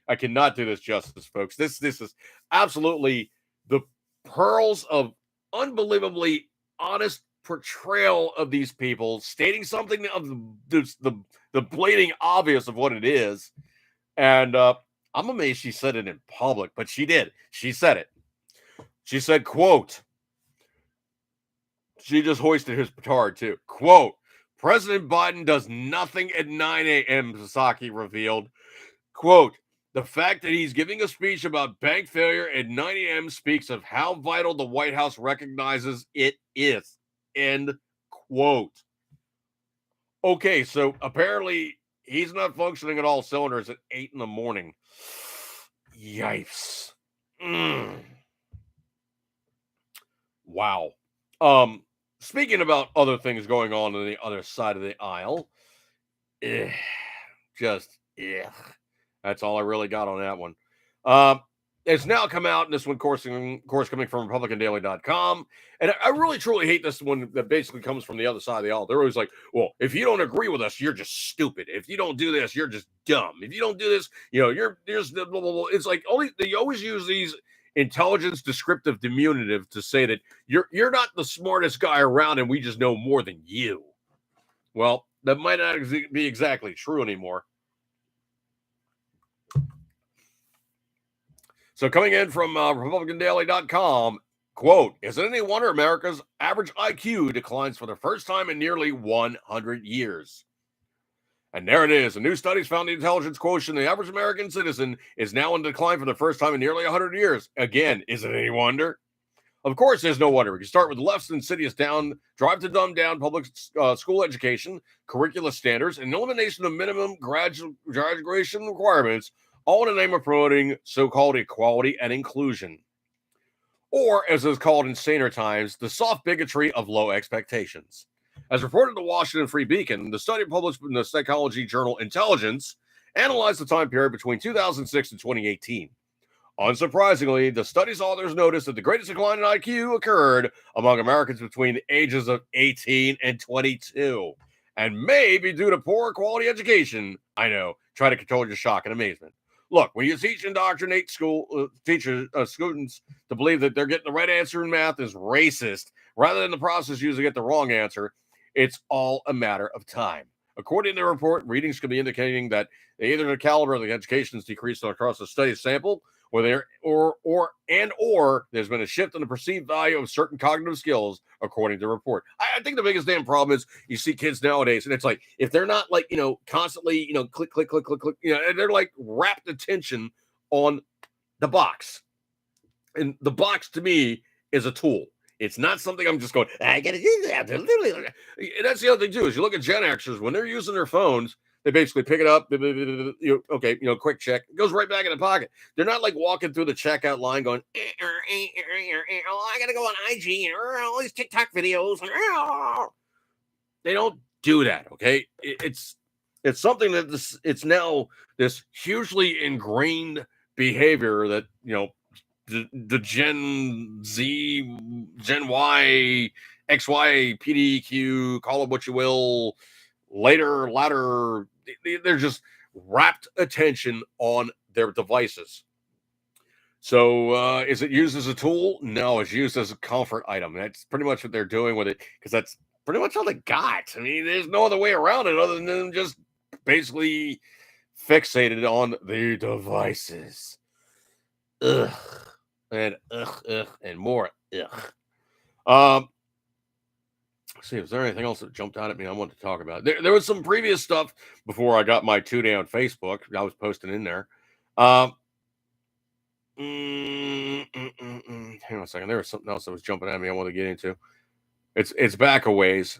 I cannot do this justice, folks. This is absolutely the pearls of unbelievably honest portrayal of these people, stating something of the blatant obvious of what it is. And I'm amazed she said it in public, but she did. She said it. She said, quote, she just hoisted his petard too. Quote, President Biden does nothing at 9 a.m., Sasaki revealed. Quote, the fact that he's giving a speech about bank failure at 9 a.m. speaks of how vital the White House recognizes it is. End quote. Okay, so apparently he's not functioning at all cylinders at 8 in the morning. Yikes. Wow. Speaking about other things going on the other side of the aisle, that's all I really got on that one. It's now come out, and this one, course coming from RepublicanDaily.com. And I really, truly hate this one that basically comes from the other side of the aisle. They're always like, well, if you don't agree with us, you're just stupid. If you don't do this, you're just dumb. If you don't do this, you're just blah, blah, blah. It's like they always use these intelligence descriptive diminutive to say that you're not the smartest guy around and we just know more than you. Well, that might not be exactly true anymore. So coming in from RepublicanDaily.com, quote, is it any wonder America's average IQ declines for the first time in nearly 100 years? And there it is. A new study's found the intelligence quotient of the average American citizen is now in decline for the first time in nearly 100 years. Again, is it any wonder? Of course, there's no wonder. We can start with the left's insidious drive to dumb down public school education, curricula standards, and elimination of minimum graduation requirements, all in the name of promoting so-called equality and inclusion. Or, as is called in saner times, the soft bigotry of low expectations. As reported in the Washington Free Beacon, the study published in the psychology journal Intelligence analyzed the time period between 2006 and 2018. Unsurprisingly, the study's authors noticed that the greatest decline in IQ occurred among Americans between the ages of 18 and 22, and may be due to poor quality education. I know, try to control your shock and amazement. Look, when you teach indoctrinate students to believe that they're getting the right answer in math is racist, rather than the process used to get the wrong answer, it's all a matter of time. According to the report, readings could be indicating that either the caliber of the education is decreased across the study sample, or there's been a shift in the perceived value of certain cognitive skills, according to the report. I think the biggest damn problem is you see kids nowadays, and it's like if they're not like constantly click click click click click, they're like rapt attention on the box, and the box to me is a tool. It's not something I'm just going, I gotta do that. And that's the other thing too, is you look at Gen Xers when they're using their phones. They basically pick it up, quick check. It goes right back in the pocket. They're not like walking through the checkout line going, I got to go on IG and all these TikTok videos. They don't do that, okay? It's something that it's now this hugely ingrained behavior that, the Gen Z, Gen Y, XY, PDQ, call it what you will, latter, they're just rapt attention on their devices. So is it used as a tool? No, it's used as a comfort item. That's pretty much what they're doing with it, because that's pretty much all they got. I mean, there's no other way around it other than just basically fixated on the devices. Ugh. And more. Ugh. Let's see, is there anything else that jumped out at me I wanted to talk about? There was some previous stuff before I got my 2-day on Facebook. I was posting in there. Hang on a second. There was something else that was jumping at me I wanted to get into. It's back a ways.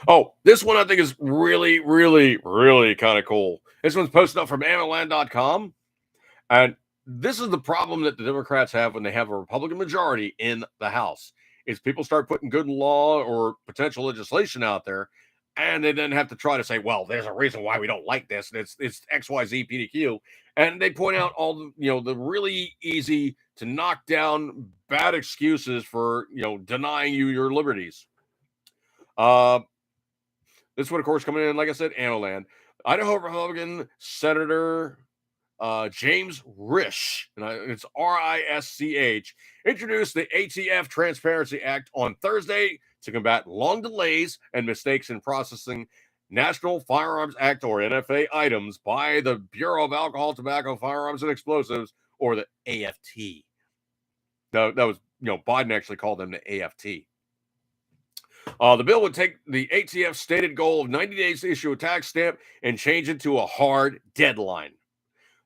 Oh, this one I think is really, really, really kind of cool. This one's posted up from AmmoLand.com. And this is the problem that the Democrats have when they have a Republican majority in the House, is people start putting good law or potential legislation out there, and they then have to try to say, well, there's a reason why we don't like this, and it's XYZ PDQ. And they point out all the really easy to knock down bad excuses for denying you your liberties. This one, of course, coming in, like I said, AmmoLand. Idaho Republican Senator James Risch, and it's Risch, introduced the ATF Transparency Act on Thursday to combat long delays and mistakes in processing National Firearms Act, or NFA, items by the Bureau of Alcohol, Tobacco, Firearms, and Explosives, or the AFT. That was, Biden actually called them the AFT. The bill would take the ATF's stated goal of 90 days to issue a tax stamp and change it to a hard deadline.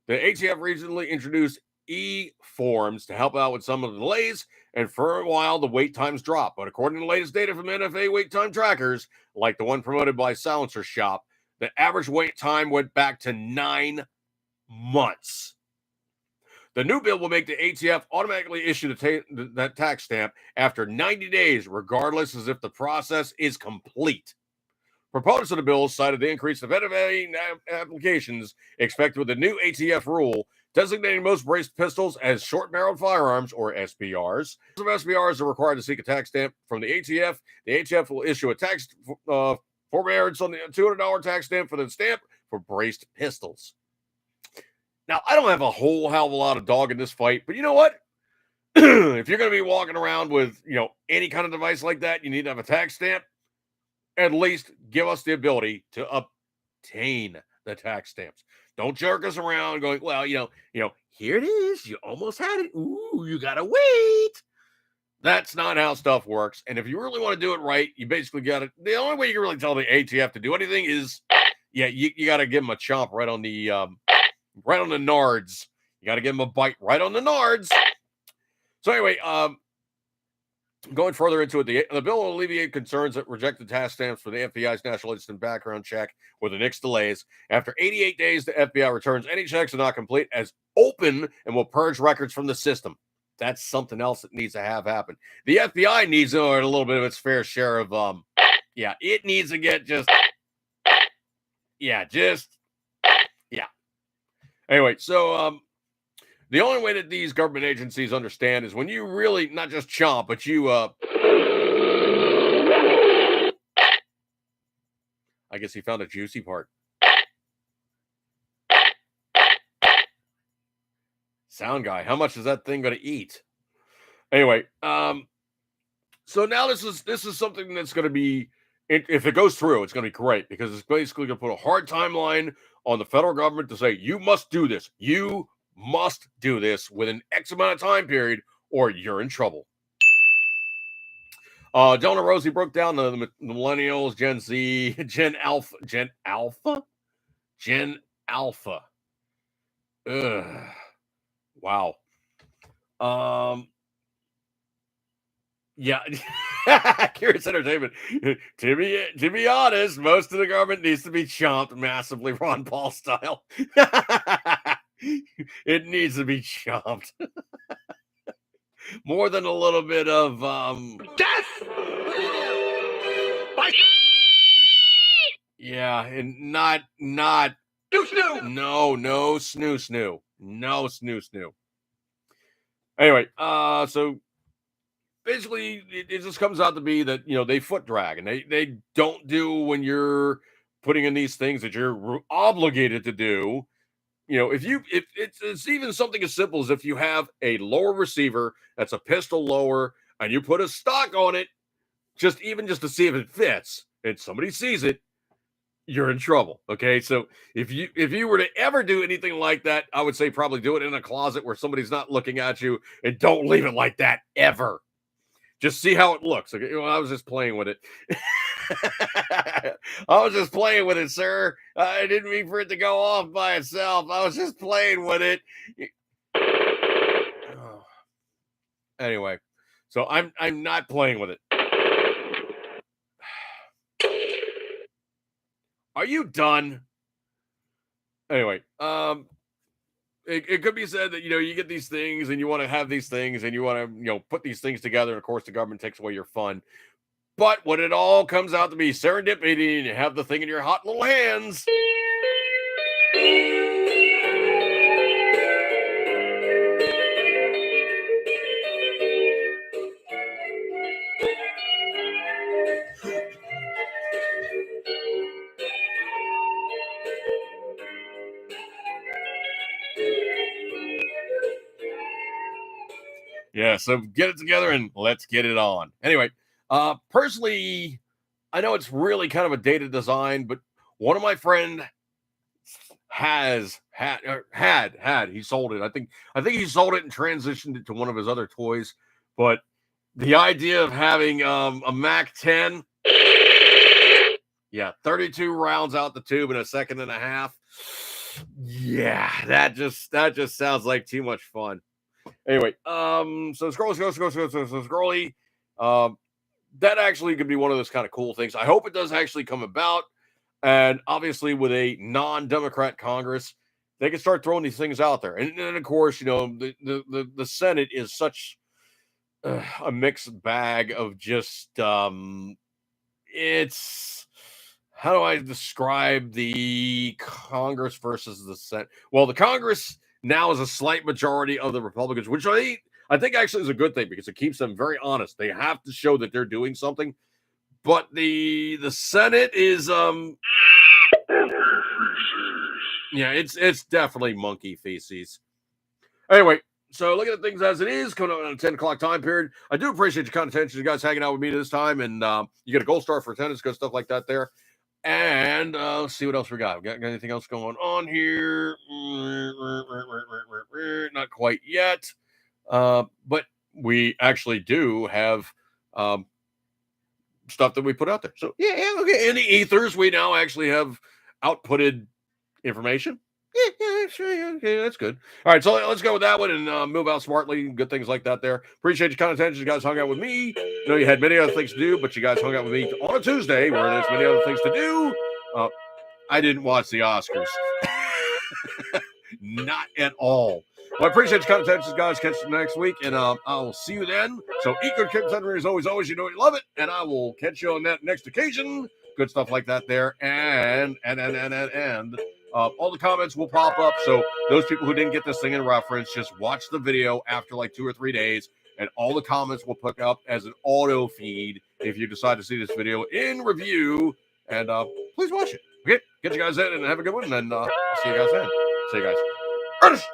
The ATF recently introduced e-forms to help out with some of the delays, and for a while, the wait times dropped. But according to the latest data from NFA wait time trackers, like the one promoted by Silencer Shop, the average wait time went back to 9 months. The new bill will make the ATF automatically issue that tax stamp after 90 days, regardless as if the process is complete. Proponents of the bill cited the increase of NFA applications expected with the new ATF rule, designating most braced pistols as short-barreled firearms, or SBRs. Some SBRs are required to seek a tax stamp from the ATF. The ATF will issue a tax forbearance on the $200 tax stamp for the stamp for braced pistols. Now, I don't have a whole hell of a lot of dog in this fight, but you know what? If you're going to be walking around with, any kind of device like that, you need to have a tax stamp. At least give us the ability to obtain the tax stamps. Don't jerk us around going, well, here it is. You almost had it. Ooh, you got to wait. That's not how stuff works. And if you really want to do it right, you basically got to, the only way you can really tell the ATF to do anything is, you got to give them a chomp right on the nards. You got to give them a bite right on the nards. So anyway, going further into it, the bill will alleviate concerns that rejected tax stamps for the FBI's National Instant Background Check with the NICS delays. After 88 days, the FBI returns any checks are not complete as open and will purge records from the system. That's something else that needs to have happen. The FBI needs a little bit of its fair share of, it needs to get Anyway, so the only way that these government agencies understand is when you really not just chomp, but you guess he found a juicy part. Sound guy, how much is that thing going to eat? Anyway, so now this is something that's going to be, if it goes through, it's going to be great because it's basically going to put a hard timeline on the federal government to say, you must do this. You must do this within X amount of time period or you're in trouble. Delano Rosie broke down the millennials, Gen Z, Gen Alpha. Ugh. Wow. Yeah. Curious Entertainment. To be honest, most of the government needs to be chomped massively, Ron Paul style. It needs to be chomped. More than a little bit of Death! yeah, and not Snoo! no snoo. No snoo. Anyway, so basically it just comes out to be that, you know, they foot drag and they don't do when you're putting in these things that you're obligated to do. You know, if it's even something as simple as if you have a lower receiver that's a pistol lower and you put a stock on it, just to see if it fits, and somebody sees it, you're in trouble. Okay, so if you were to ever do anything like that, I would say probably do it in a closet where somebody's not looking at you, and don't leave it like that ever. Just see how it looks. Okay, I was just playing with it. I was just playing with it, sir. I didn't mean for it to go off by itself. I was just playing with it. Oh. Anyway, so I'm not playing with it. Are you done? Anyway, it could be said that, you know, you get these things and you want to have these things and you want to, you know, put these things together. And of course, the government takes away your fun. But when it all comes out to be serendipity and you have the thing in your hot little hands. Yeah, so get it together and let's get it on. Anyway, personally, I know it's really kind of a dated design, but one of my friend had he sold it. I think he sold it and transitioned it to one of his other toys. But the idea of having a Mac 10, yeah, 32 rounds out the tube in a second and a half. Yeah, that just sounds like too much fun. Anyway, so Scrolly, that actually could be one of those kind of cool things. I hope it does actually come about. And obviously, with a non-Democrat Congress, they can start throwing these things out there. And of course, you know, the Senate is such a mixed bag of just it's, how do I describe the Congress versus the Senate? Well, the Congress now is a slight majority of the Republicans, which I think actually is a good thing because it keeps them very honest. They have to show that they're doing something. But the Senate is yeah, it's definitely monkey feces. Anyway, so look at the things as it is coming up on a 10 o'clock time period. I do appreciate your kind attention, you guys hanging out with me this time, and you get a gold star for attendance, good stuff like that there. And let's see what else we got. We got anything else going on here? Not quite yet. But we actually do have stuff that we put out there. So yeah, okay. In the ethers, we now actually have outputted information. Yeah, sure, okay, that's good. All right, so let's go with that one and move out smartly. Good things like that there. Appreciate your kind of attention. You guys hung out with me. I know you had many other things to do, but you guys hung out with me on a Tuesday where there's many other things to do. I didn't watch the Oscars. Not at all. Well, I appreciate your kind of attention, guys. Catch you next week, and I'll see you then. So eat good, keep it as always, you know you love it, and I will catch you on that next occasion. Good stuff like that there, and all the comments will pop up. So those people who didn't get this thing in reference, just watch the video after like 2 or 3 days, and all the comments will pick up as an auto feed if you decide to see this video in review. And please watch it. Okay, get you guys in and have a good one. And I'll see you guys then. See you guys. Ernest!